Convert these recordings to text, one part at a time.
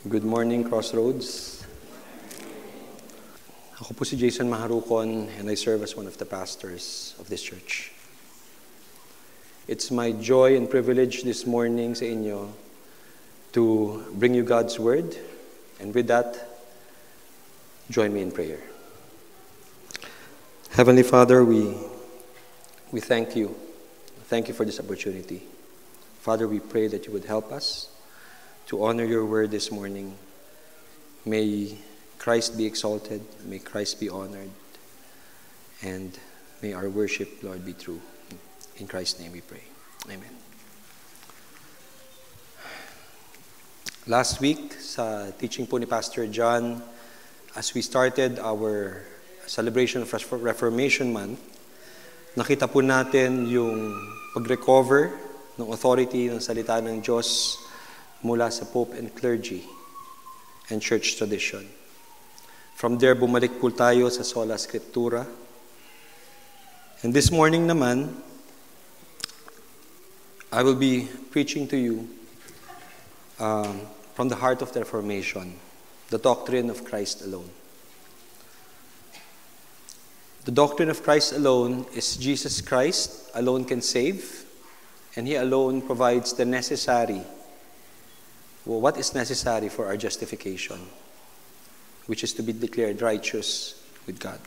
Good morning, Crossroads. Ako po si Jason Maharucon and I serve as one of the pastors of this church. It's my joy and privilege this morning sa inyo to bring you God's Word. And with that, join me in prayer. Heavenly Father, we thank you. Thank you for this opportunity. Father, we pray that you would help us to honor your word this morning. May Christ be exalted, may Christ be honored, and may our worship, Lord, be true. In Christ's name we pray. Amen. Last week, sa teaching po ni Pastor John, as we started our celebration of Reformation Month, nakita po natin yung pag-recover ng authority ng salita ng Diyos mula sa Pope and clergy and church tradition. From there, bumalik po tayo sa Sola Scriptura. And this morning naman, I will be preaching to you from the heart of the Reformation, the doctrine of Christ alone. The doctrine of Christ alone is Jesus Christ alone can save, and He alone provides the necessary. Well, what is necessary for our justification, which is to be declared righteous with God,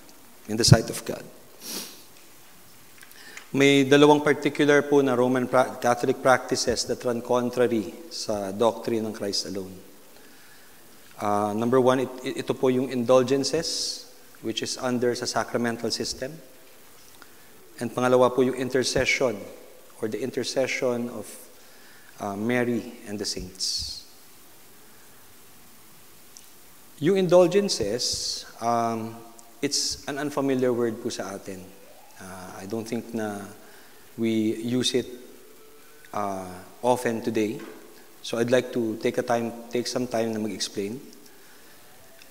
in the sight of God. May dalawang particular po na Roman Catholic practices that run contrary sa doctrine ng Christ alone. Number one, ito po yung indulgences, which is under sa sacramental system. And pangalawa po yung intercession, or the intercession of Mary and the saints. Yung indulgences, it's an unfamiliar word po sa atin. I don't think na we use it often today. So I'd like to take some time na mag-explain.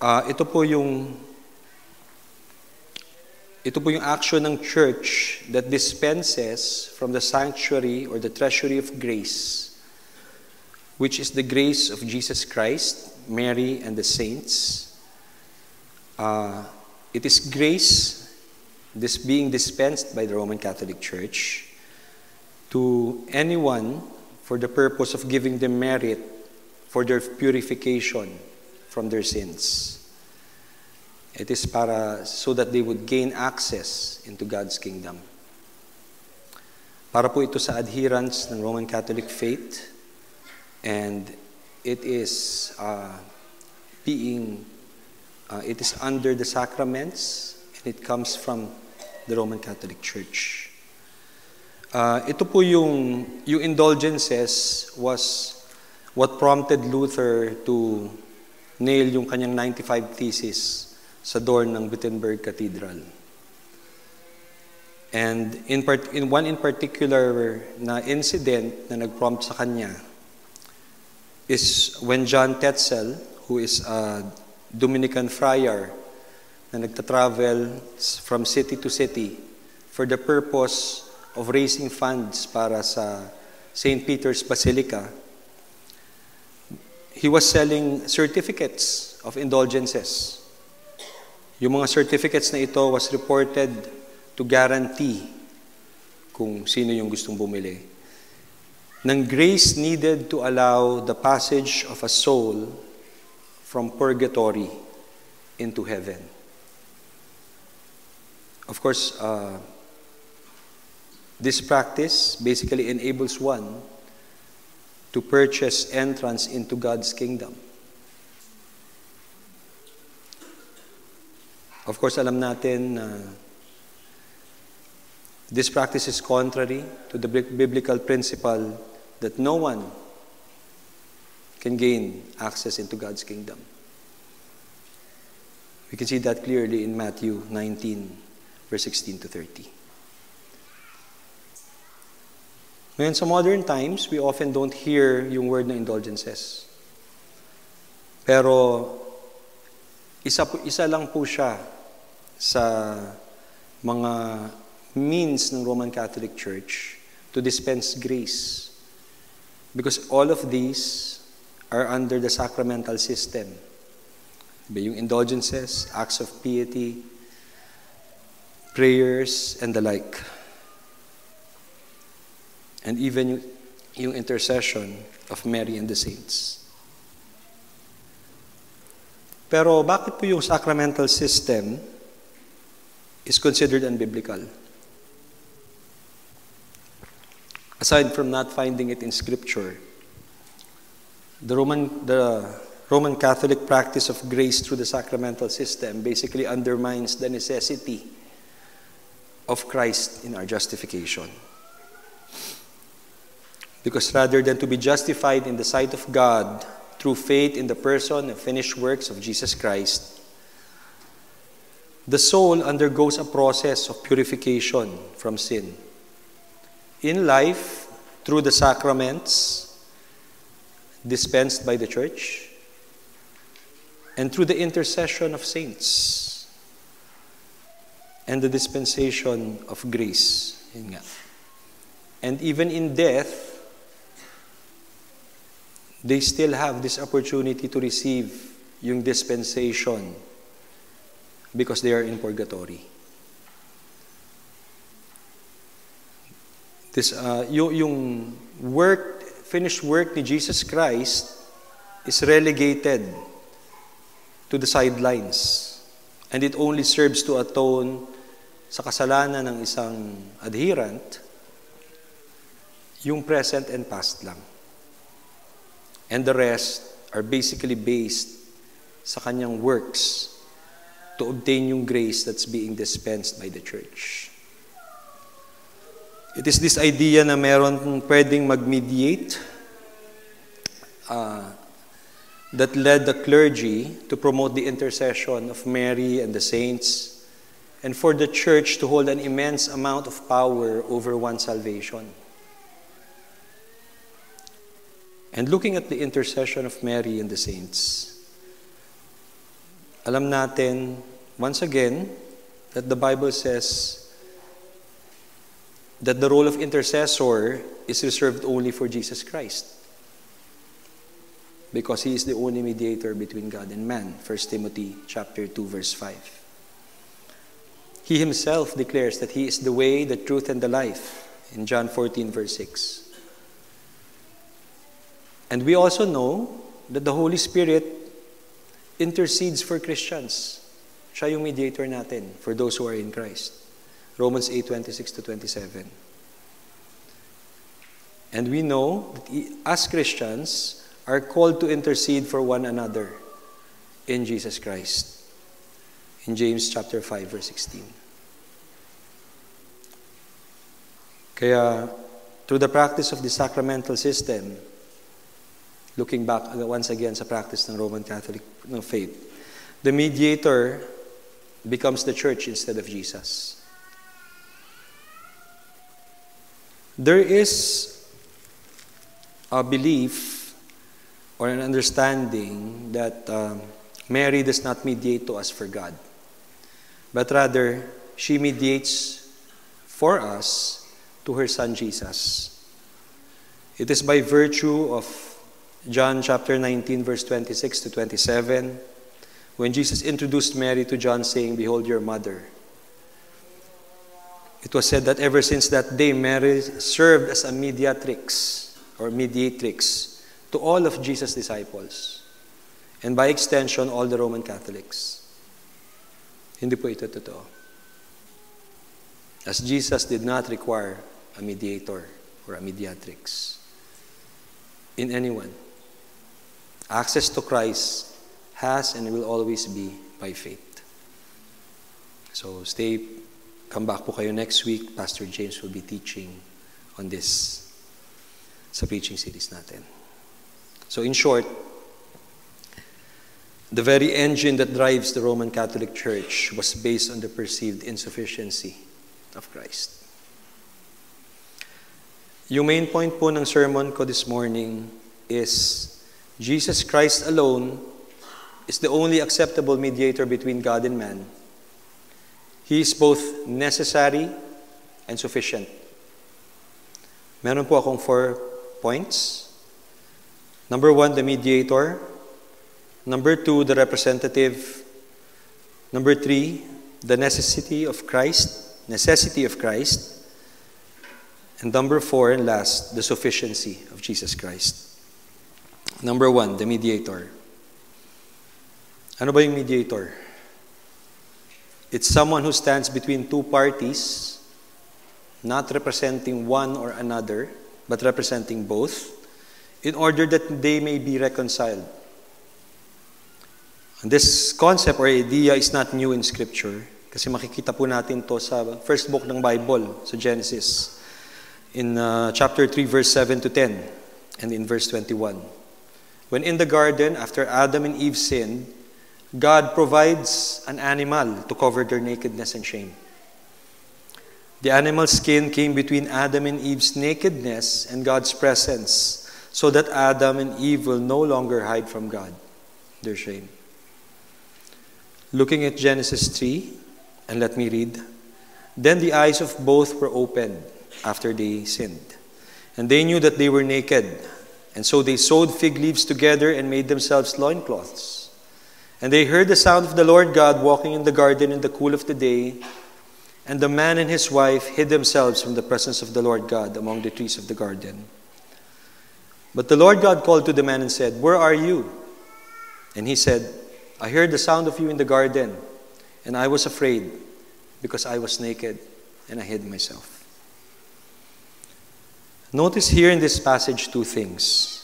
Ito po yung action ng church that dispenses from the sanctuary or the treasury of grace, which is the grace of Jesus Christ, Mary, and the saints. It is grace, this being dispensed by the Roman Catholic Church to anyone for the purpose of giving them merit for their purification from their sins. It is so that they would gain access into God's kingdom. Para po ito sa adherents ng Roman Catholic faith, and it is it is under the sacraments, and it comes from the Roman Catholic Church. Ito po yung indulgences was what prompted Luther to nail yung kanyang 95 Theses sa door ng Wittenberg Cathedral. And in one in particular na incident na nag-prompt sa kanya is when John Tetzel, who is a Dominican friar na nagta-travel from city to city for the purpose of raising funds para sa St. Peter's Basilica, he was selling certificates of indulgences. Yung mga certificates na ito was reported to guarantee, kung sino yung gustong bumili, ng grace needed to allow the passage of a soul from purgatory into heaven. Of course, this practice basically enables one to purchase entrance into God's kingdom. Of course, alam natin this practice is contrary to the biblical principle that no one can gain access into God's kingdom. We can see that clearly in Matthew 19, verse 16 to 30. Ngayon, sa modern times, we often don't hear yung word na indulgences. Pero, isa lang po siya sa mga means ng Roman Catholic Church to dispense grace. Because all of these are under the sacramental system. Yung indulgences, acts of piety, prayers, and the like. And even yung intercession of Mary and the saints. Pero bakit po yung sacramental system is considered unbiblical? Aside from not finding it in Scripture, the Roman Catholic practice of grace through the sacramental system basically undermines the necessity of Christ in our justification. Because rather than to be justified in the sight of God through faith in the person and finished works of Jesus Christ, the soul undergoes a process of purification from sin. In life, through the sacraments dispensed by the Church, and through the intercession of saints, and the dispensation of grace. And even in death, they still have this opportunity to receive yung dispensation because they are in purgatory. Yung finished work ni Jesus Christ is relegated to the sidelines. And it only serves to atone sa kasalanan ng isang adherent, yung present and past lang. And the rest are basically based sa kanyang works to obtain yung grace that's being dispensed by the Church. It is this idea na meron pwedeng mag-mediate that led the clergy to promote the intercession of Mary and the saints, and for the Church to hold an immense amount of power over one's salvation. And looking at the intercession of Mary and the saints, alam natin, once again, that the Bible says that the role of intercessor is reserved only for Jesus Christ, because He is the only mediator between God and man. 1 Timothy chapter 2, verse 5. He Himself declares that He is the way, the truth, and the life in John 14, verse 6. And we also know that the Holy Spirit intercedes for Christians. Siya yung mediator natin for those who are in Christ. Romans 8:26-27. And we know that as Christians are called to intercede for one another in Jesus Christ. In James chapter 5, verse 16. Kaya, through the practice of the sacramental system, looking back once again sa practice ng Roman Catholic faith, the mediator becomes the Church instead of Jesus. There is a belief or an understanding that Mary does not mediate to us for God, but rather she mediates for us to her Son Jesus. It is by virtue of John chapter 19, verse 26-27, when Jesus introduced Mary to John saying, "Behold your mother." It was said that ever since that day, Mary served as a mediatrix or mediatrix to all of Jesus' disciples, and by extension, all the Roman Catholics. Hindi po ito totoo. As Jesus did not require a mediator or a mediatrix in anyone. Access to Christ has and will always be by faith. So come back po kayo next week. Pastor James will be teaching on this sa preaching series natin. So in short, the very engine that drives the Roman Catholic Church was based on the perceived insufficiency of Christ. Yung main point po ng sermon ko this morning is Jesus Christ alone is the only acceptable mediator between God and man. He is both necessary and sufficient. Meron po akong 4 points. Number 1, the mediator. Number 2, the representative. Number 3, the necessity of Christ. And number 4, and last, the sufficiency of Jesus Christ. Number 1, the mediator. Ano ba yung mediator? It's someone who stands between two parties, not representing one or another, but representing both, in order that they may be reconciled. And this concept or idea is not new in Scripture, kasi makikita po natin to sa first book ng Bible, sa Genesis, in chapter 3, verse 7 to 10, and in verse 21. When in the garden, after Adam and Eve sinned, God provides an animal to cover their nakedness and shame. The animal skin came between Adam and Eve's nakedness and God's presence, so that Adam and Eve will no longer hide from God their shame. Looking at Genesis 3, and let me read. Then the eyes of both were opened after they sinned, and they knew that they were naked, and so they sewed fig leaves together and made themselves loincloths. And they heard the sound of the Lord God walking in the garden in the cool of the day, and the man and his wife hid themselves from the presence of the Lord God among the trees of the garden. But the Lord God called to the man and said, "Where are you?" And he said, "I heard the sound of you in the garden, and I was afraid, because I was naked, and I hid myself." Notice here in this passage two things.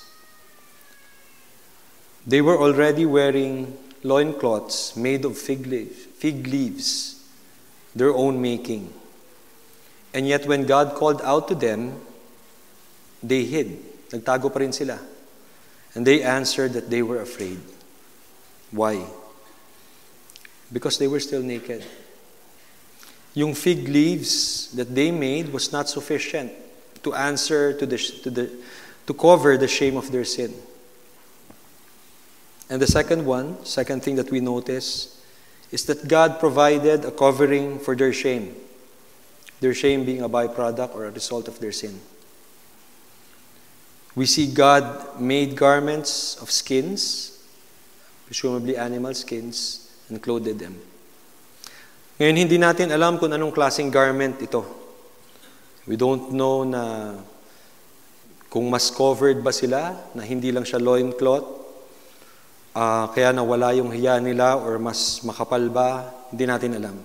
They were already wearing loincloths made of fig leaves, their own making. And yet when God called out to them, they hid. Nagtago pa rin sila. And they answered that they were afraid. Why? Because they were still naked. Yung fig leaves that they made was not sufficient to answer to cover the shame of their sin. And the second thing that we notice is that God provided a covering for their shame being a byproduct or a result of their sin. We see God made garments of skins, presumably animal skins, and clothed them. Ngayon, hindi natin alam kung anong klaseng garment ito. We don't know na kung mas covered ba sila, na hindi lang siya loincloth, kaya nawala yung hiya nila or mas makapal ba, hindi natin alam.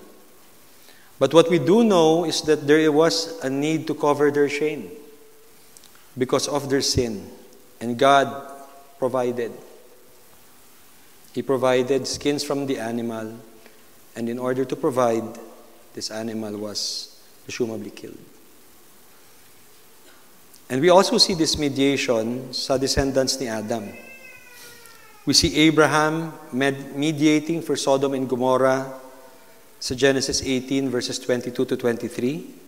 But what we do know is that there was a need to cover their shame because of their sin. And God provided. He provided skins from the animal, and in order to provide, this animal was presumably killed. And we also see this mediation sa descendants ni Adam. We see Abraham mediating for Sodom and Gomorrah sa Genesis 18 verses 22 to 23.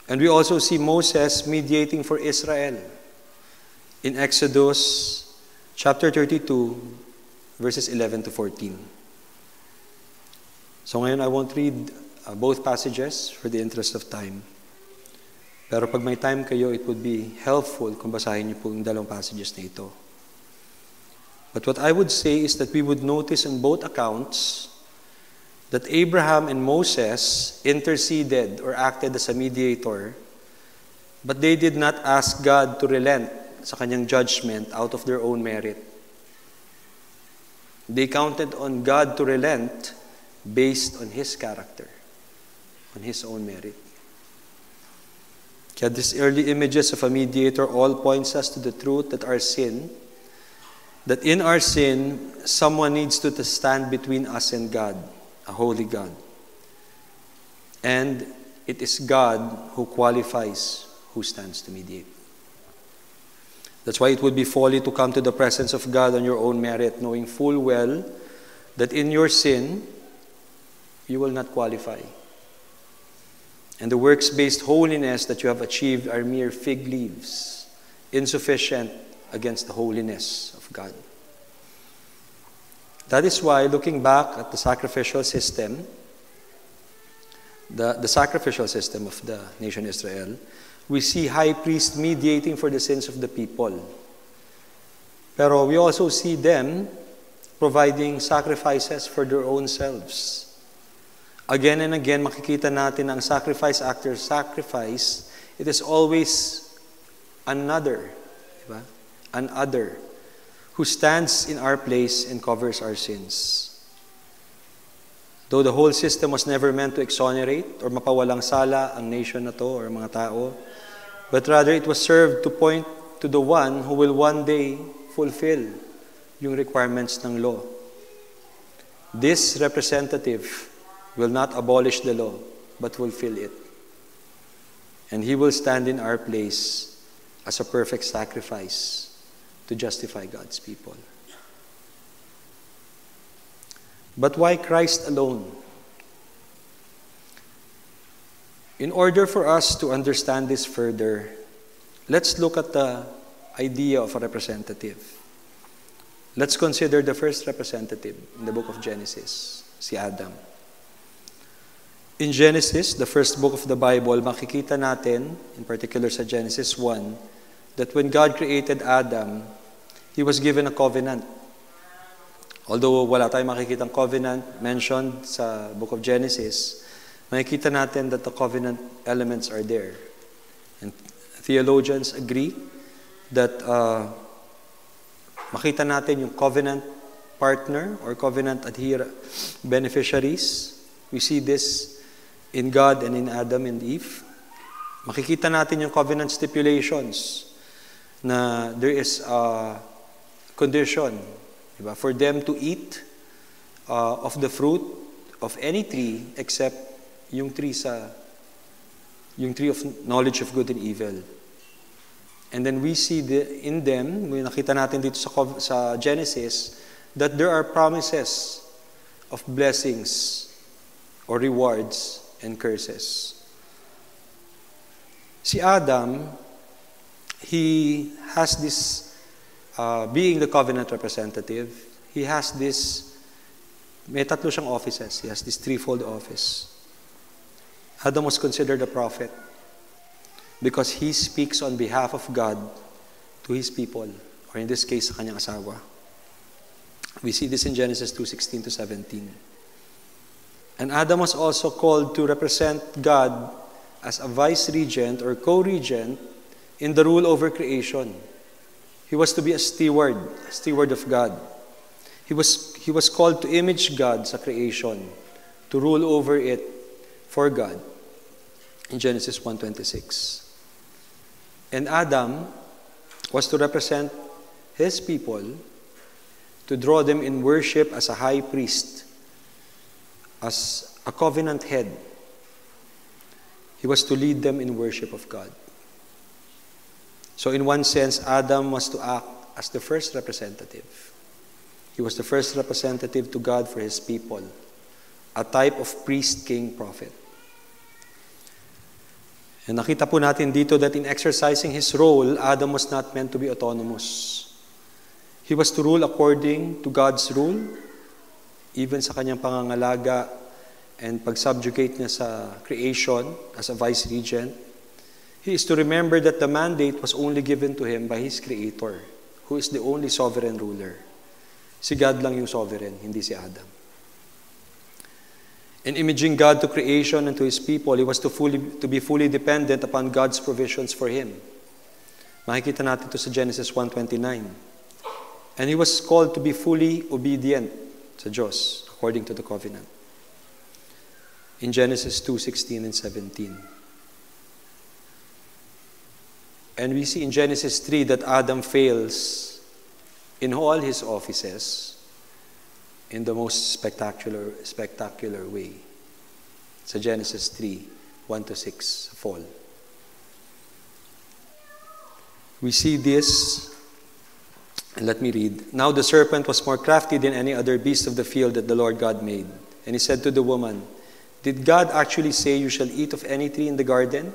And we also see Moses mediating for Israel in Exodus chapter 32 verses 11 to 14. So ngayon I won't read both passages for the interest of time. Pero pag may time kayo, it would be helpful kung basahin niyo po yung dalawang passages na ito. But what I would say is that we would notice in both accounts that Abraham and Moses interceded or acted as a mediator, but they did not ask God to relent sa kanyang judgment out of their own merit. They counted on God to relent based on His character, on His own merit. Kaya these early images of a mediator all points us to the truth that that in our sin, someone needs to stand between us and God, a holy God. And it is God who qualifies who stands to mediate. That's why it would be folly to come to the presence of God on your own merit, knowing full well that in your sin, you will not qualify. And the works-based holiness that you have achieved are mere fig leaves, insufficient against the holiness of God. That is why, looking back at the sacrificial system, the sacrificial system of the nation Israel, we see high priest mediating for the sins of the people. Pero we also see them providing sacrifices for their own selves. Again and again, makikita natin ang sacrifice after sacrifice, it is always another, diba? An other, who stands in our place and covers our sins. Though the whole system was never meant to exonerate or mapawalang sala ang nation na to or mga tao, but rather it was served to point to the one who will one day fulfill yung requirements ng law. This representative will not abolish the law, but fulfill it. And he will stand in our place as a perfect sacrifice to justify God's people. But why Christ alone? In order for us to understand this further, let's look at the idea of a representative. Let's consider the first representative in the book of Genesis, si Adam. In Genesis, the first book of the Bible, makikita natin, in particular sa Genesis 1, that when God created Adam, he was given a covenant. Although wala tayong makikitang covenant mentioned sa book of Genesis, makikita natin that the covenant elements are there. And theologians agree that makita natin yung covenant partner or covenant beneficiaries. We see this in God and in Adam and Eve. Makikita natin yung covenant stipulations na there is a condition, diba, for them to eat of the fruit of any tree except yung tree of knowledge of good and evil. And then we see in them, nakita natin dito sa Genesis, that there are promises of blessings or rewards and curses. Si Adam, he has this, being the covenant representative, he has this, may tatlo siyang offices. He has this threefold office. Adam was considered a prophet because he speaks on behalf of God to his people, or in this case, sa kanyang asawa. We see this in Genesis 2:16 to 17. And Adam was also called to represent God as a vice-regent or co-regent in the rule over creation. He was to be a steward of God. He was called to image God sa creation, to rule over it for God. In Genesis 1:26. And Adam was to represent his people, to draw them in worship as a high priest, as a covenant head. He was to lead them in worship of God. So in one sense, Adam was to act as the first representative. He was the first representative to God for his people, a type of priest, king, prophet. And nakita po natin dito that in exercising his role, Adam was not meant to be autonomous. He was to rule according to God's rule, even sa kanyang pangangalaga and pag-subjugate niya sa creation as a vice-regent. He is to remember that the mandate was only given to him by his Creator, who is the only sovereign ruler. Si God lang yung sovereign, hindi si Adam. In imaging God to creation and to his people, he was to be fully dependent upon God's provisions for him. Makikita natin ito sa Genesis 1:29. And he was called to be fully obedient sa Diyos, according to the covenant. In Genesis 2:16 and 17. And we see in Genesis 3 that Adam fails in all his offices in the most spectacular way. Sa Genesis 3:1-6, fall. We see this, and let me read. Now the serpent was more crafty than any other beast of the field that the Lord God made. And he said to the woman, "Did God actually say you shall eat of any tree in the garden?"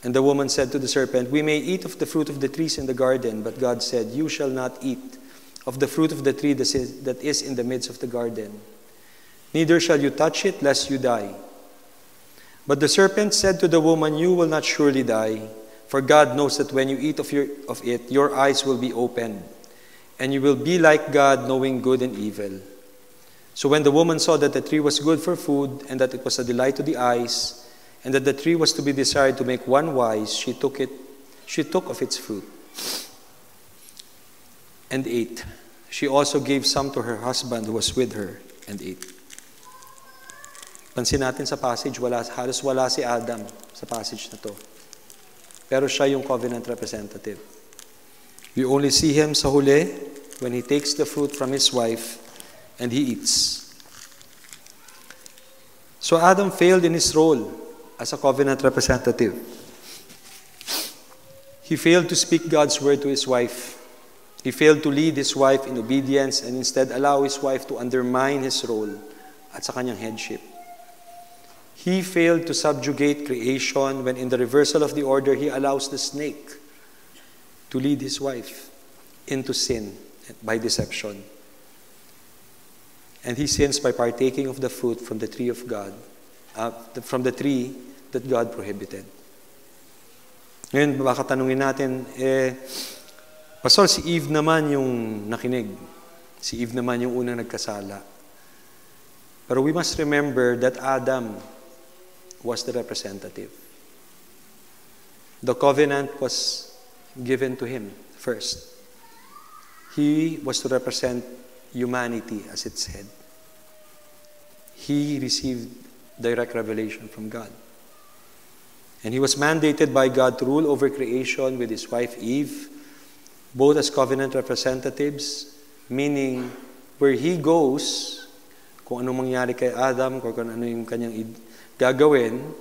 And the woman said to the serpent, "We may eat of the fruit of the trees in the garden, but God said, you shall not eat of the fruit of the tree that is in the midst of the garden. Neither shall you touch it, lest you die." But the serpent said to the woman, "You will not surely die, for God knows that when you eat of it, your eyes will be opened, and you will be like God, knowing good and evil." So when the woman saw that the tree was good for food, and that it was a delight to the eyes, and that the tree was to be desired to make one wise, she took of its fruit and ate. She also gave some to her husband who was with her, and ate. Pansin natin sa passage, halos wala si Adam sa passage na to. Pero siya yung covenant representative. We only see him sa huli when he takes the fruit from his wife and he eats. So Adam failed in his role as a covenant representative. He failed to speak God's word to his wife. He failed to lead his wife in obedience and instead allow his wife to undermine his role at sa kanyang headship. He failed to subjugate creation when in the reversal of the order, he allows the snake to lead his wife into sin by deception. And he sins by partaking of the fruit from the tree of God, from the tree that God prohibited. Ngayon, baka tanungin natin, Pastor, si Eve naman yung nakinig. Si Eve naman yung unang nagkasala. Pero we must remember that Adam was the representative. The covenant was given to him first. He was to represent humanity as its head. He received direct revelation from God. And he was mandated by God to rule over creation with his wife Eve, both as covenant representatives, meaning where he goes, kung anong mangyari kay Adam, kung ano yung kanyang gagawin,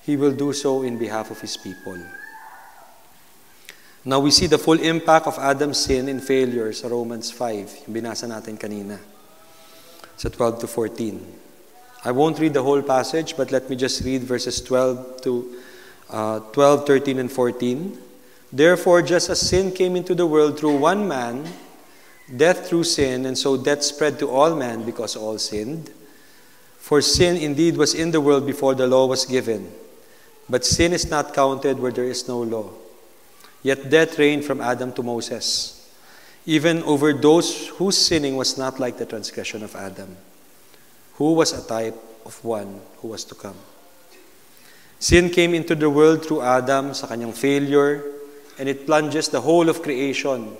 he will do so in behalf of his people. Now we see the full impact of Adam's sin and failure sa Romans 5, yung binasa natin kanina, sa 12 to 14. I won't read the whole passage, but let me just read verses 12, 13, and 14. Therefore, just as sin came into the world through one man, death through sin, and so death spread to all men because all sinned. For sin indeed was in the world before the law was given, but sin is not counted where there is no law. Yet death reigned from Adam to Moses, even over those whose sinning was not like the transgression of Adam, who was a type of one who was to come. Sin came into the world through Adam sa kanyang failure, and it plunges the whole of creation.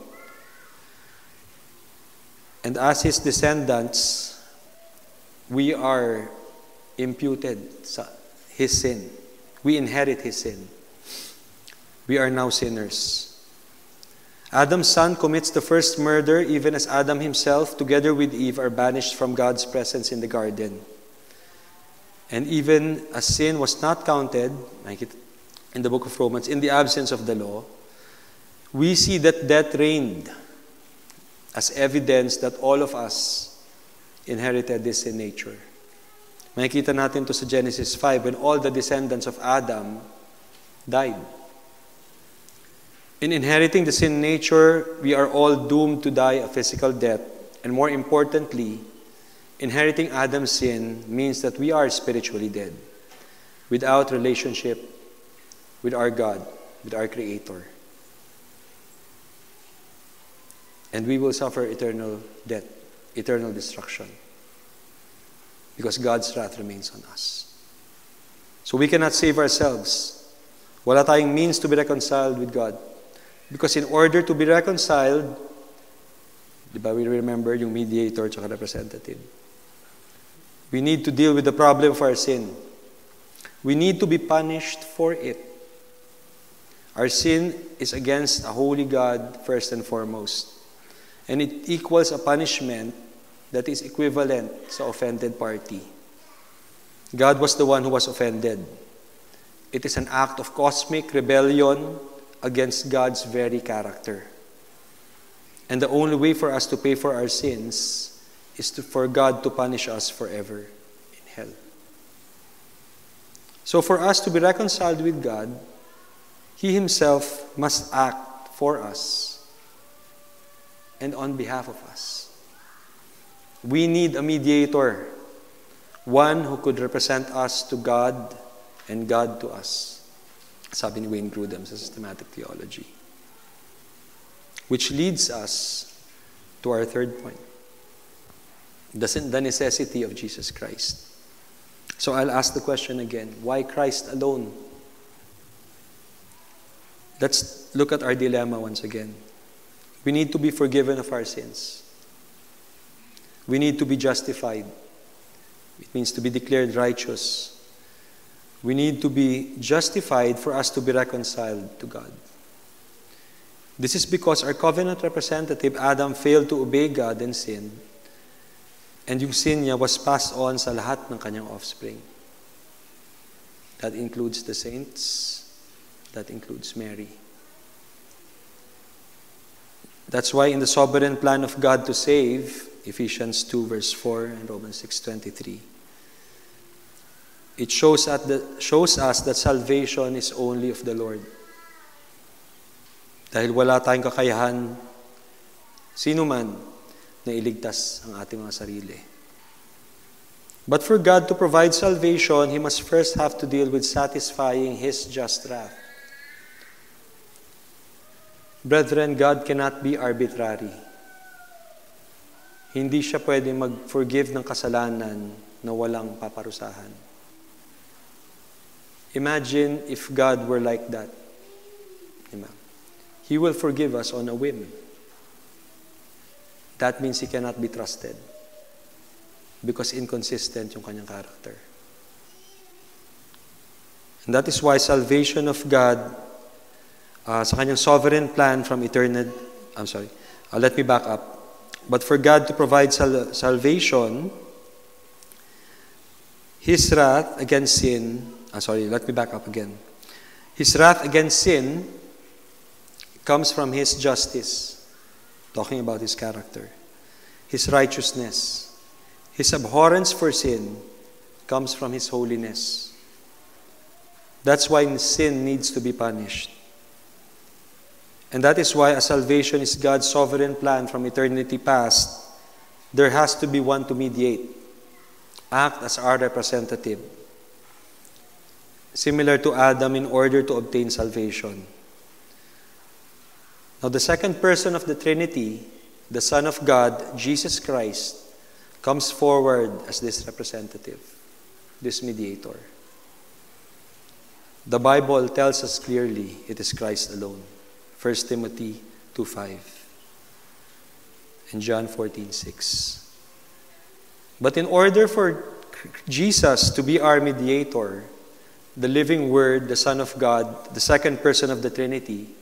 And as his descendants, we are imputed sa his sin. We inherit his sin. We are now sinners. Adam's son commits the first murder, even as Adam himself, together with Eve, are banished from God's presence in the garden. And even as sin was not counted, like it in the book of Romans, in the absence of the law, we see that death reigned as evidence that all of us inherited this sin nature. Makikita natin to sa Genesis 5 when all the descendants of Adam died. In inheriting the sin nature, we are all doomed to die a physical death. And more importantly, inheriting Adam's sin means that we are spiritually dead, without relationship with our God, with our Creator. And we will suffer eternal death, eternal destruction, because God's wrath remains on us. So we cannot save ourselves. Wala tayong means to be reconciled with God. Because in order to be reconciled, di ba we remember yung mediator at representative? We need to deal with the problem of our sin. We need to be punished for it. Our sin is against a holy God first and foremost. And it equals a punishment that is equivalent sa offended party. God was the one who was offended. It is an act of cosmic rebellion against God's very character. And the only way for us to pay for our sins is for God to punish us forever in hell. So for us to be reconciled with God, He Himself must act for us and on behalf of us. We need a mediator, one who could represent us to God and God to us. Sabi ni Wayne Grudem sa Systematic Theology. Which leads us to our third point, the necessity of Jesus Christ. So I'll ask the question again, why Christ alone? Let's look at our dilemma once again. We need to be forgiven of our sins. We need to be justified. It means to be declared righteous. We need to be justified for us to be reconciled to God. This is because our covenant representative, Adam, failed to obey God and sinned. And yung sin niya was passed on sa lahat ng kanyang offspring. That includes the saints. That includes Mary. That's why in the sovereign plan of God to save, Ephesians 2 verse 4 and Romans 6:23, it shows us that salvation is only of the Lord. Dahil wala tayong kakayahan, sino man, na iligtas ang ating mga sarili. But for God to provide salvation, He must first have to deal with satisfying His just wrath. Brethren, God cannot be arbitrary. Hindi siya pwedeng mag-forgive ng kasalanan na walang paparusahan. Imagine if God were like that. He will forgive us on a whim. That means He cannot be trusted because inconsistent yung kanyang character. And that is why salvation of God sa kanyang sovereign plan from eternity, let me back up. But for God to provide salvation, His wrath against sin, let me back up again. His wrath against sin comes from His justice, talking about His character. His righteousness. His abhorrence for sin comes from His holiness. That's why sin needs to be punished. And that is why as salvation is God's sovereign plan from eternity past, there has to be one to mediate, act as our representative, similar to Adam in order to obtain salvation. Now, the second person of the Trinity, the Son of God, Jesus Christ, comes forward as this representative, this mediator. The Bible tells us clearly it is Christ alone. 1 Timothy 2:5 and John 14:6. But in order for Jesus to be our mediator, the living Word, the Son of God, the second person of the Trinity,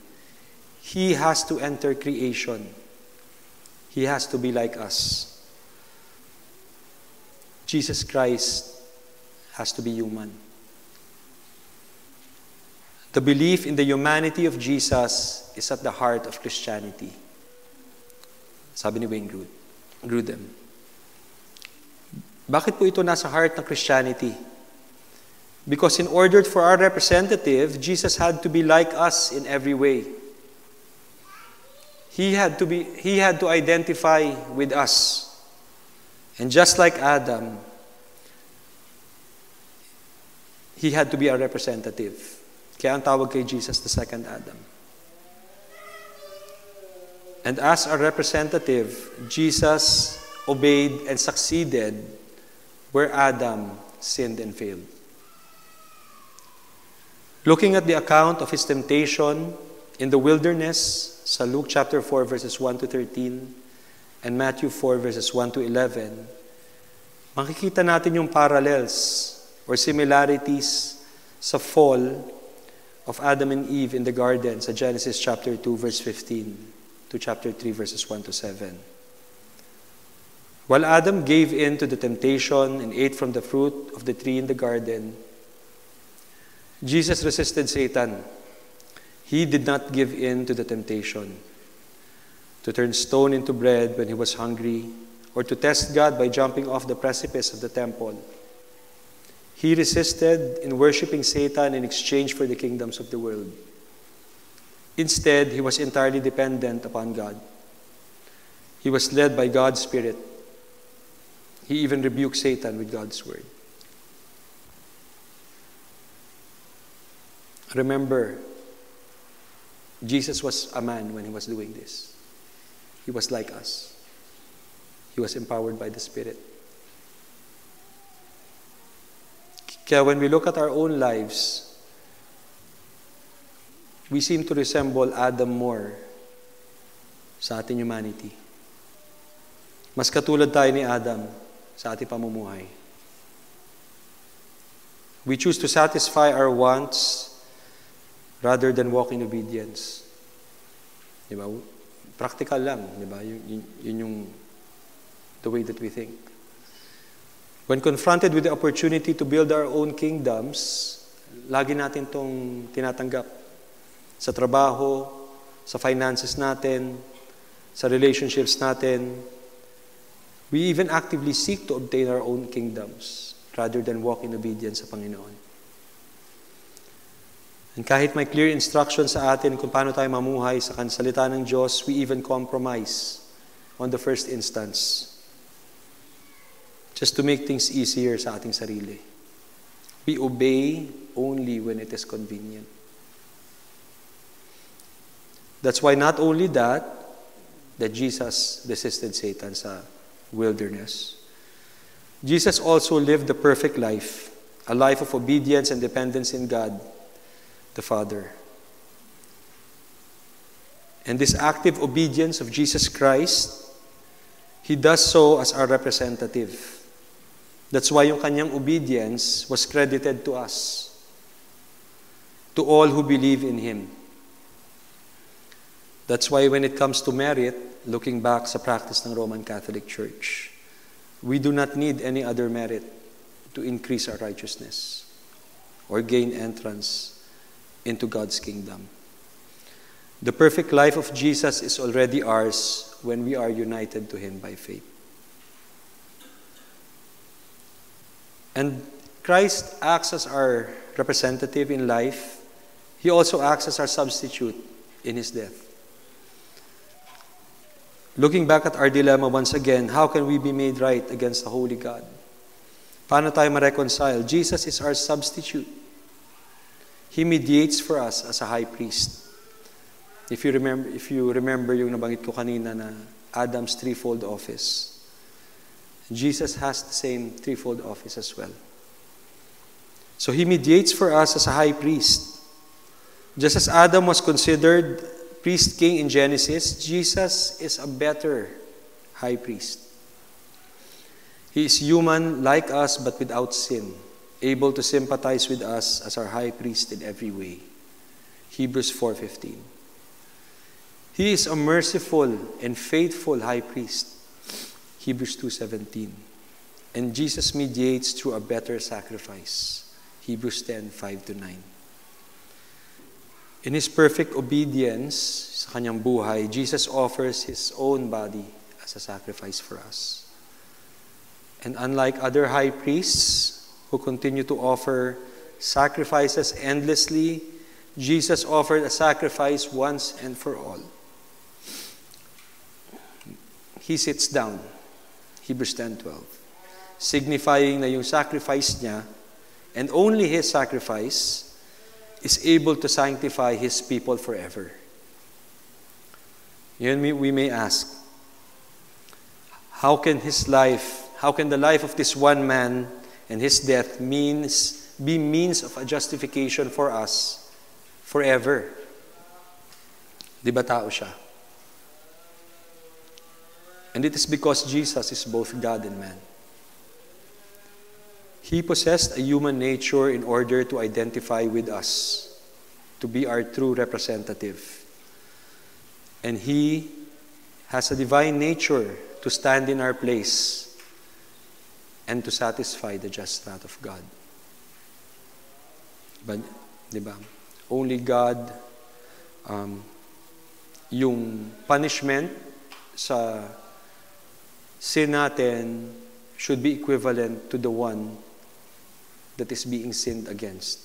He has to enter creation. He has to be like us. Jesus Christ has to be human. The belief in the humanity of Jesus is at the heart of Christianity. Sabi ni Wayne Grudem. Bakit po ito nasa heart ng Christianity? Because in order for our representative, Jesus had to be like us in every way. He had to identify with us. And just like Adam, He had to be our representative. Kaya ang tawag kay Jesus, the second Adam. And as our representative, Jesus obeyed and succeeded where Adam sinned and failed. Looking at the account of His temptation in the wilderness, sa Luke chapter 4 verses 1 to 13 and Matthew 4 verses 1 to 11, makikita natin yung parallels or similarities sa fall of Adam and Eve in the garden sa Genesis chapter 2 verse 15 to chapter 3 verses 1 to 7. While Adam gave in to the temptation and ate from the fruit of the tree in the garden, Jesus resisted Satan. He did not give in to the temptation to turn stone into bread when he was hungry or to test God by jumping off the precipice of the temple. He resisted in worshiping Satan in exchange for the kingdoms of the world. Instead, he was entirely dependent upon God. He was led by God's Spirit. He even rebuked Satan with God's word. Remember, Jesus was a man when he was doing this. He was like us. He was empowered by the Spirit. Kaya when we look at our own lives, we seem to resemble Adam more sa ating humanity. Mas katulad tayo ni Adam sa ating pamumuhay. We choose to satisfy our wants rather than walk in obedience. Diba? Practical lang, diba? Yun yung the way that we think. When confronted with the opportunity to build our own kingdoms, lagi natin tong tinatanggap. Sa trabaho, sa finances natin, sa relationships natin. We even actively seek to obtain our own kingdoms rather than walk in obedience sa Panginoon. And kahit may clear instruction sa atin kung paano tayo mamuhay sa salita ng Diyos, we even compromise on the first instance just to make things easier sa ating sarili. We obey only when it is convenient. That's why not only that Jesus resisted Satan sa wilderness. Jesus also lived the perfect life, a life of obedience and dependence in God, the Father. And this active obedience of Jesus Christ, He does so as our representative. That's why yung kanyang obedience was credited to us, to all who believe in Him. That's why when it comes to merit, looking back sa practice ng Roman Catholic Church, we do not need any other merit to increase our righteousness or gain entrance into God's kingdom. The perfect life of Jesus is already ours when we are united to Him by faith. And Christ acts as our representative in life. He also acts as our substitute in His death. Looking back at our dilemma once again, how can we be made right against the Holy God? Paano tayo ma-reconcile? Jesus is our substitute. He mediates for us as a high priest. If you remember yung nabanggit ko kanina na Adam's threefold office, Jesus has the same threefold office as well. So He mediates for us as a high priest. Just as Adam was considered priest king in Genesis, Jesus is a better high priest. He is human like us but without sin, able to sympathize with us as our high priest in every way. Hebrews 4:15. He is a merciful and faithful high priest. Hebrews 2:17. And Jesus mediates through a better sacrifice. Hebrews 10:5-9. In His perfect obedience sa kanyang buhay, Jesus offers His own body as a sacrifice for us. And unlike other high priests who continue to offer sacrifices endlessly, Jesus offered a sacrifice once and for all. He sits down, Hebrews 10:12, signifying na yung sacrifice niya, and only His sacrifice, is able to sanctify His people forever. Yun we may ask, how can the life of this one man and His death be means of a justification for us forever? Di ba tao siya? And it is because Jesus is both God and man. He possessed a human nature in order to identify with us, to be our true representative. And He has a divine nature to stand in our place and to satisfy the just wrath of God. But, diba? Only God, yung punishment sa sin natin should be equivalent to the one that is being sinned against.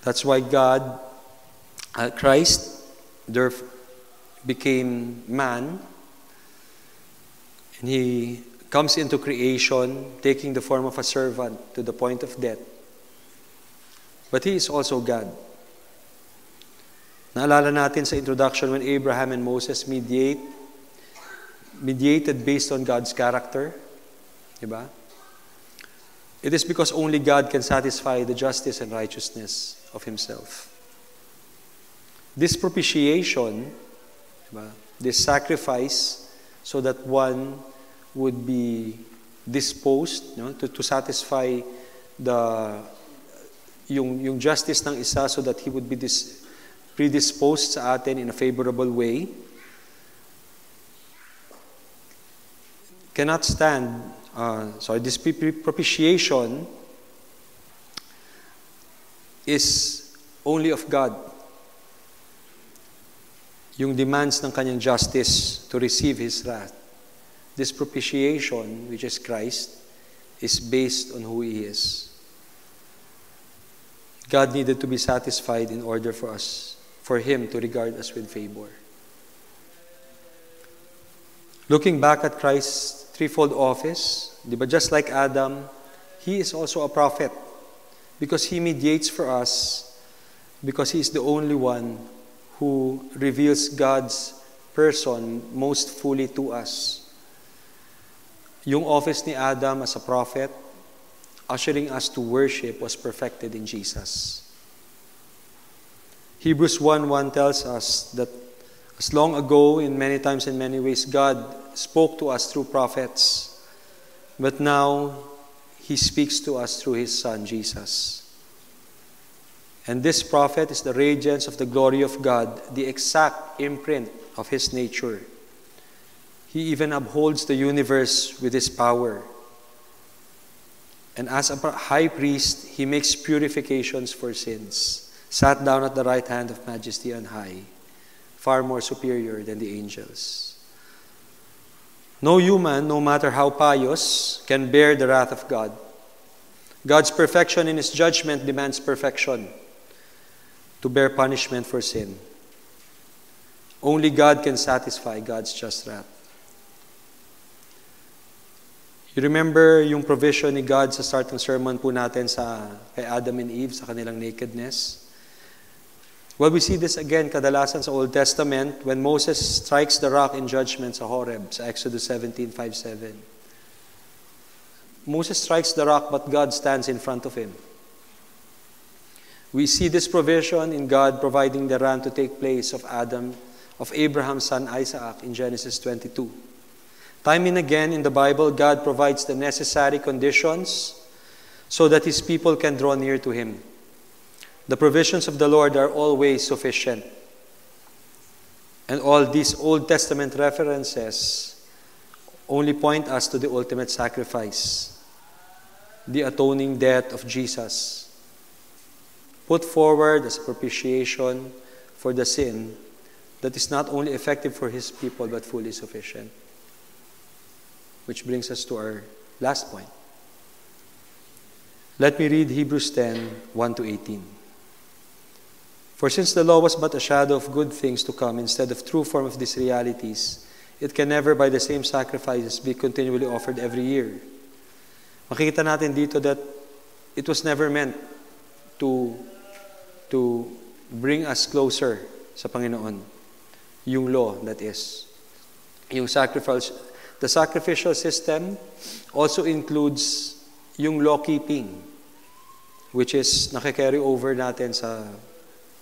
That's why Christ became man, and He comes into creation, taking the form of a servant to the point of death. But He is also God. Naalala natin sa introduction when Abraham and Moses mediated based on God's character. Diba? It is because only God can satisfy the justice and righteousness of Himself. This propitiation, diba? This sacrifice, so that one would be disposed, to satisfy yung justice ng isa, so that he would be predisposed sa atin in a favorable way, cannot stand. This propitiation is only of God. Yung demands ng kanyang justice to receive His wrath. This propitiation, which is Christ, is based on who He is. God needed to be satisfied in order for Him to regard us with favor. Looking back at Christ's threefold office, just like Adam, He is also a prophet because He mediates for us, because He is the only one who reveals God's person most fully to us. Yung office ni Adam as a prophet, ushering us to worship, was perfected in Jesus. Hebrews 1:1 tells us that as long ago, in many times and many ways, God spoke to us through prophets, but now He speaks to us through His Son, Jesus. And this prophet is the radiance of the glory of God, the exact imprint of His nature. He even upholds the universe with His power. And as a high priest, He makes purifications for sins, sat down at the right hand of majesty on high, far more superior than the angels. No human, no matter how pious, can bear the wrath of God. God's perfection in His judgment demands perfection to bear punishment for sin. Only God can satisfy God's just wrath. You remember yung provision ni God sa start ng sermon po natin kay Adam and Eve sa kanilang nakedness? Well, we see this again kadalasan sa Old Testament when Moses strikes the rock in judgment sa Horeb, sa Exodus 17:5-7. Moses strikes the rock, but God stands in front of him. We see this provision in God providing the ram to take place of Abraham's son Isaac in Genesis 22. Time and again in the Bible, God provides the necessary conditions so that His people can draw near to Him. The provisions of the Lord are always sufficient. And all these Old Testament references only point us to the ultimate sacrifice, the atoning death of Jesus, put forward as a propitiation for the sin that is not only effective for His people but fully sufficient. Which brings us to our last point. Let me read Hebrews 10:1-18. For since the law was but a shadow of good things to come instead of true form of these realities, it can never by the same sacrifices be continually offered every year. Makikita natin dito that it was never meant to bring us closer sa Panginoon. Yung law, that is. Yung sacrifice. The sacrificial system also includes yung law-keeping, which is nakikarry over natin sa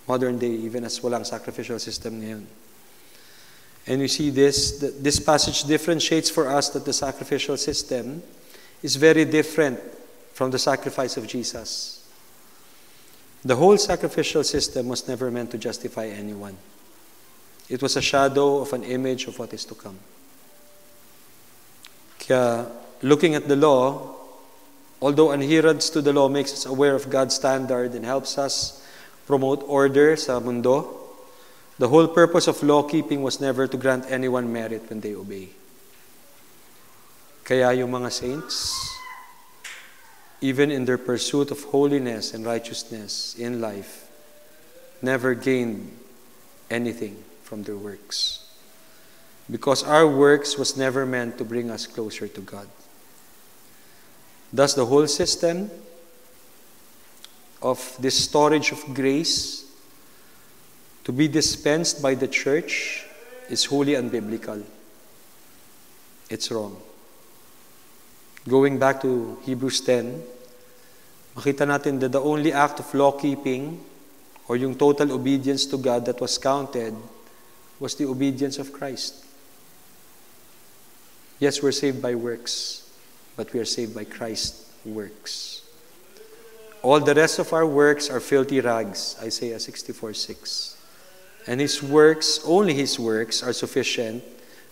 modern day, even as walang sacrificial system ngayon. And we see this passage differentiates for us that the sacrificial system is very different from the sacrifice of Jesus. The whole sacrificial system was never meant to justify anyone. It was a shadow of an image of what is to come. Kaya, looking at the law, although adherence to the law makes us aware of God's standard and helps us promote order sa mundo, the whole purpose of law-keeping was never to grant anyone merit when they obey. Kaya yung mga saints, even in their pursuit of holiness and righteousness in life, never gained anything from their works. Because our works was never meant to bring us closer to God. Thus, the whole system of this storage of grace to to be dispensed by the church is wholly unbiblical. It's wrong. Going back to Hebrews 10, makita natin that the only act of law-keeping or yung total obedience to God that was counted was the obedience of Christ. Yes, we're saved by works, but we are saved by Christ's works. All the rest of our works are filthy rags, Isaiah 64:6. And His works, only His works, are sufficient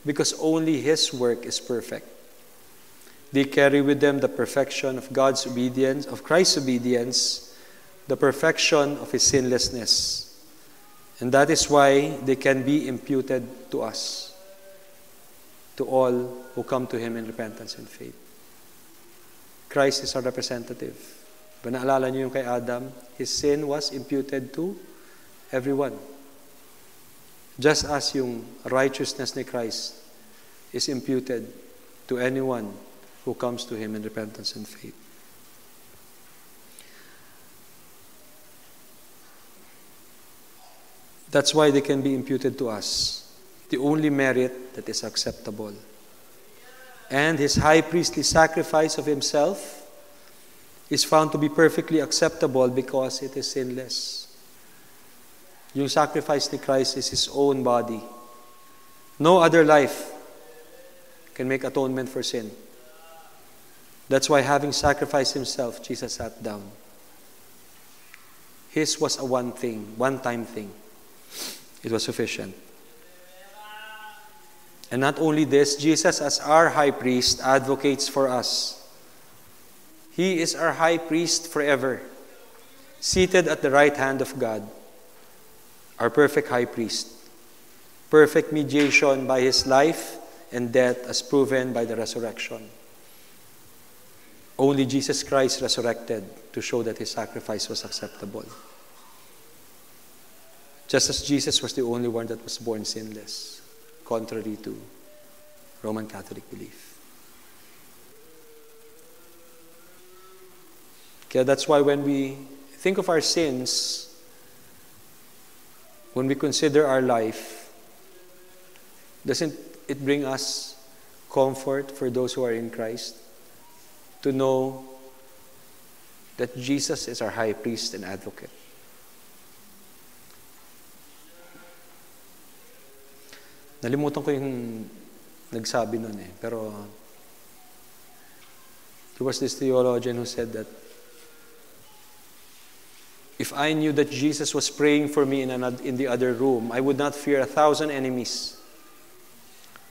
because only His work is perfect. They carry with them the perfection of God's obedience, of Christ's obedience, the perfection of His sinlessness. And that is why they can be imputed to us, to all who come to Him in repentance and faith. Christ is our representative. Ba naalala niyo yung kay Adam? His sin was imputed to everyone. Just as yung righteousness ni Christ is imputed to anyone who comes to Him in repentance and faith. That's why they can be imputed to us. The only merit that is acceptable. And His high priestly sacrifice of Himself is found to be perfectly acceptable because it is sinless. Yung sacrifice ni Christ is His own body. No other life can make atonement for sin. That's why, having sacrificed Himself, Jesus sat down. His was a one-time thing. It was sufficient. And not only this, Jesus as our high priest advocates for us. He is our high priest forever, seated at the right hand of God, our perfect high priest. Perfect mediation by His life and death as proven by the resurrection. Only Jesus Christ resurrected to show that His sacrifice was acceptable. Just as Jesus was the only one that was born sinless, contrary to Roman Catholic belief. Okay, that's why when we think of our sins, when we consider our life, doesn't it bring us comfort for those who are in Christ to know that Jesus is our high priest and advocate? Nalimutan ko yung nagsabi nun pero there was this theologian who said that if I knew that Jesus was praying for me in the other room, I would not fear 1,000 enemies.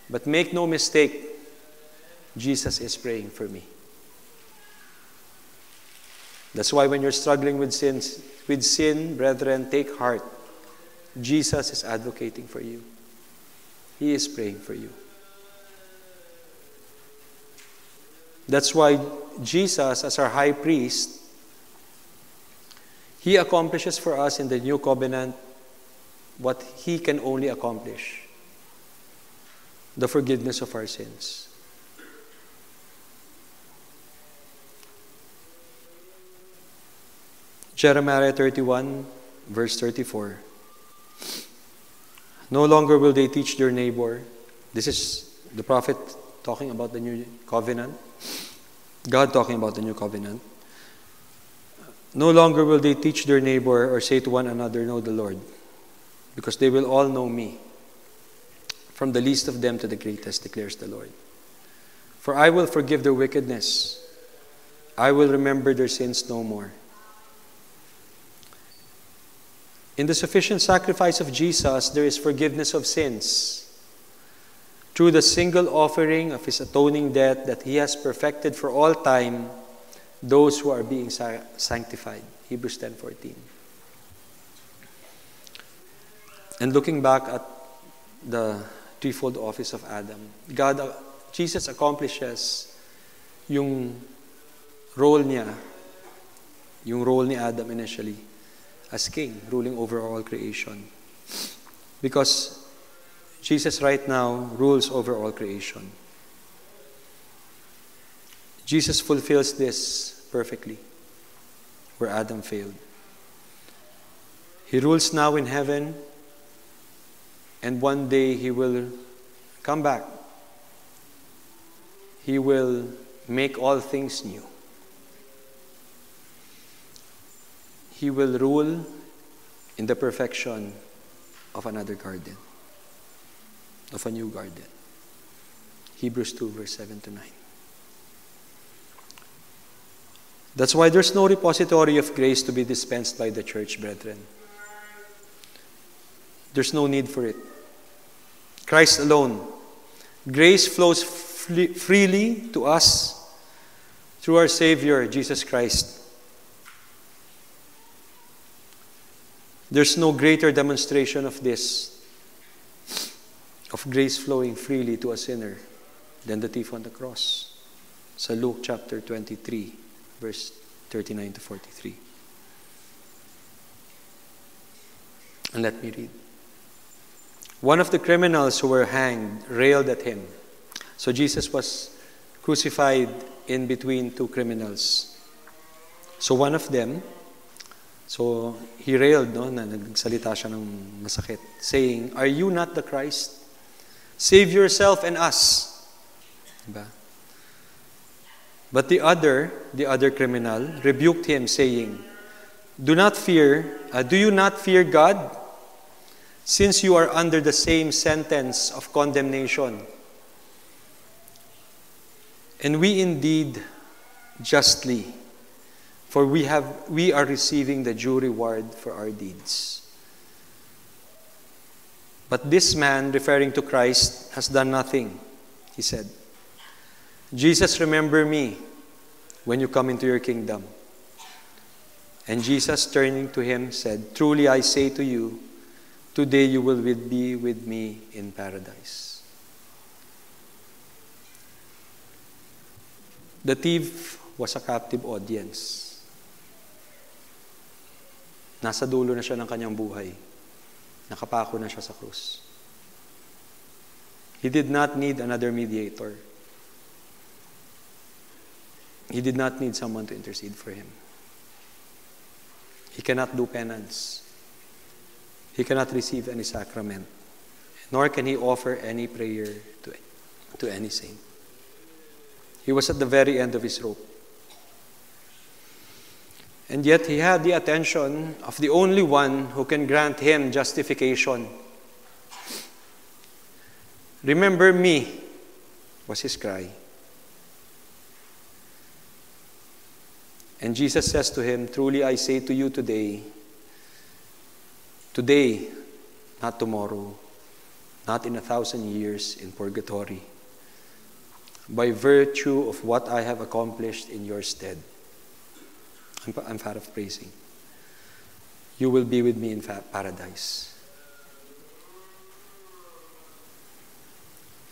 But make no mistake, Jesus is praying for me. That's why when you're struggling with sin, brethren, take heart. Jesus is advocating for you. He is praying for you. That's why Jesus, as our high priest, He accomplishes for us in the new covenant what He can only accomplish: the forgiveness of our sins. Jeremiah 31, verse 34. No longer will they teach their neighbor. This is the prophet talking about the new covenant. God talking about the new covenant. No longer will they teach their neighbor or say to one another, know the Lord, because they will all know me, from the least of them to the greatest, declares the Lord. For I will forgive their wickedness. I will remember their sins no more. In the sufficient sacrifice of Jesus, there is forgiveness of sins. Through the single offering of His atoning death that He has perfected for all time, those who are being sanctified. Hebrews 10:14. And looking back at the threefold office of Adam, Jesus accomplishes yung role niya, yung role ni Adam initially, as king, ruling over all creation. Because Jesus right now rules over all creation. Jesus fulfills this perfectly, where Adam failed. He rules now in heaven And one day He will come back. He will make all things new. He will rule in the perfection of another garden, of a new garden. Hebrews 2, verse 7 to 9. That's why there's no repository of grace to be dispensed by the church, brethren. There's no need for it. Christ alone. Grace flows freely to us through our Savior, Jesus Christ. There's no greater demonstration of this, of grace flowing freely to a sinner, than the thief on the cross. Sa Luke chapter 23, verse 39 to 43. And let me read. One of the criminals who were hanged railed at him. So Jesus was crucified in between two criminals. So one of them, so he railed, no, na nagsalita siya ng masakit, saying, "Are you not the Christ? Save yourself and us." Diba? But the other criminal rebuked him, saying, do you not fear God, since you are under the same sentence of condemnation? And we indeed justly, for we are receiving the due reward for our deeds. But this man, referring to Christ, has done nothing, he said. Jesus, remember me when you come into your kingdom. And Jesus, turning to him, said, truly I say to you, today you will be with me in paradise. The thief was a captive audience. Nasa dulo na siya ng kanyang buhay. Nakapako na siya sa krus. He did not need another mediator. He did not need someone to intercede for him. He cannot do penance. He cannot receive any sacrament. Nor can he offer any prayer to any saint. He was at the very end of his rope. And yet he had the attention of the only one who can grant him justification. Remember me, was his cry. And Jesus says to him, truly I say to you today, not tomorrow, not in 1,000 years in purgatory, by virtue of what I have accomplished in your stead. I'm paraphrasing. You will be with me in paradise.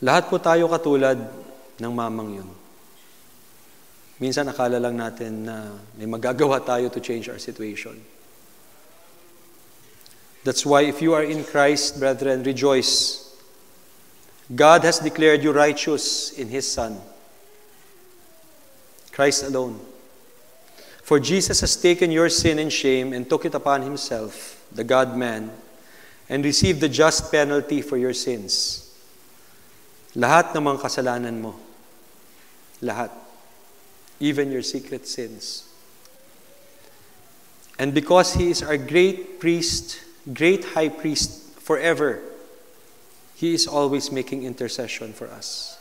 Lahat po tayo katulad ng mamang yun. Minsan akala lang natin na may magagawa tayo to change our situation. That's why if you are in Christ, brethren, rejoice. God has declared you righteous in His Son. Christ alone. For Jesus has taken your sin and shame and took it upon Himself, the God-man, and received the just penalty for your sins. Lahat ng mga kasalanan mo. Lahat. Even your secret sins. And because He is our great priest, great high priest forever, He is always making intercession for us,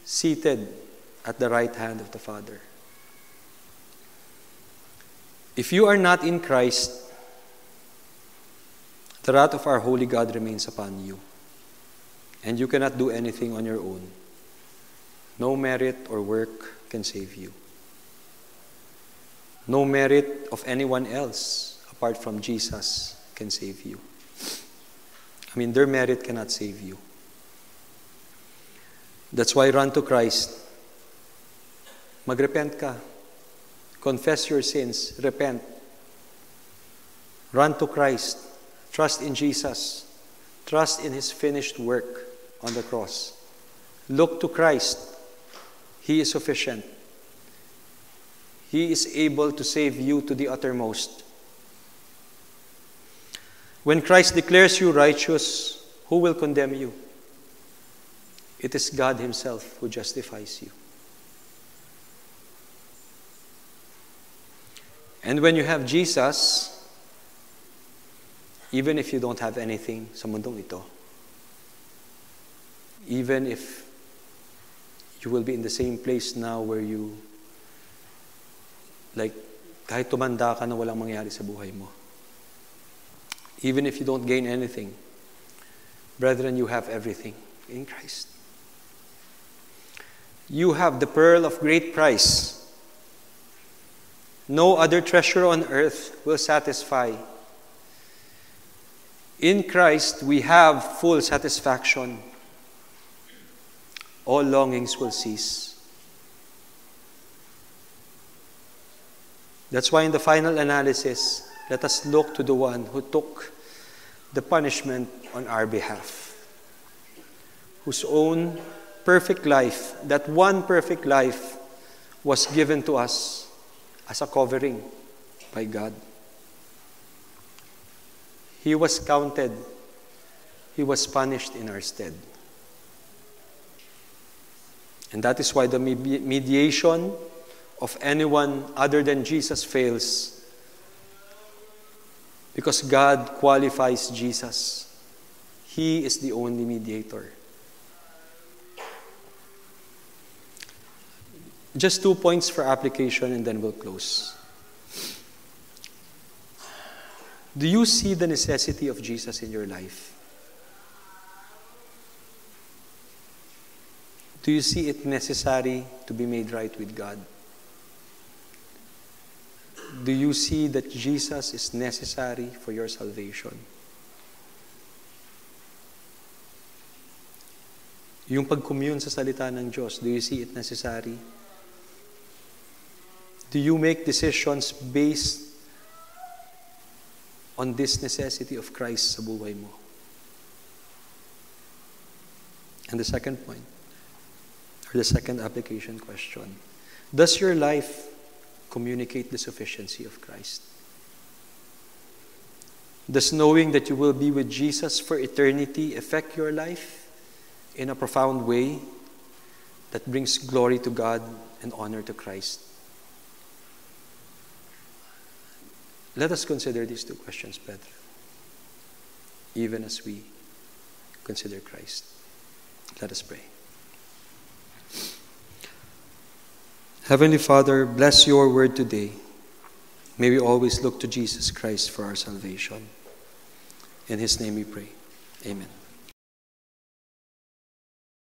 seated at the right hand of the Father. If you are not in Christ, the wrath of our holy God remains upon you, and you cannot do anything on your own. No merit or work can save you. No merit of anyone else apart from Jesus can save you. I mean, their merit cannot save you. That's why run to Christ. Magrepent ka. Confess your sins. Repent. Run to Christ. Trust in Jesus. Trust in His finished work on the cross. Look to Christ. He is sufficient. He is able to save you to the uttermost. When Christ declares you righteous, who will condemn you? It is God Himself who justifies you. And when you have Jesus, even if you don't have anything sa mundong ito, even if you will be in the same place now where you, like, kahit tumanda ka na walang mangyari sa buhay mo, even if you don't gain anything, brethren, you have everything in Christ. You have the pearl of great price. No other treasure on earth will satisfy. In Christ, we have full satisfaction. All longings will cease. That's why in the final analysis, let us look to the one who took the punishment on our behalf, whose own perfect life, that one perfect life, was given to us as a covering by God. He was counted, He was punished in our stead. And that is why the mediation of anyone other than Jesus fails. Because God qualifies Jesus. He is the only mediator. Just 2 points for application and then we'll close. Do you see the necessity of Jesus in your life? Do you see it necessary to be made right with God? Do you see that Jesus is necessary for your salvation? Yung pag-commune sa salita ng Diyos, do you see it necessary? Do you make decisions based on this necessity of Christ sa buhay mo? And the second point, or the second application question, does your life communicate the sufficiency of Christ? Does knowing that you will be with Jesus for eternity affect your life in a profound way that brings glory to God and honor to Christ? Let us consider these two questions, brethren, even as we consider Christ. Let us pray. Heavenly Father, bless your word today. May we always look to Jesus Christ for our salvation. In His name we pray. Amen.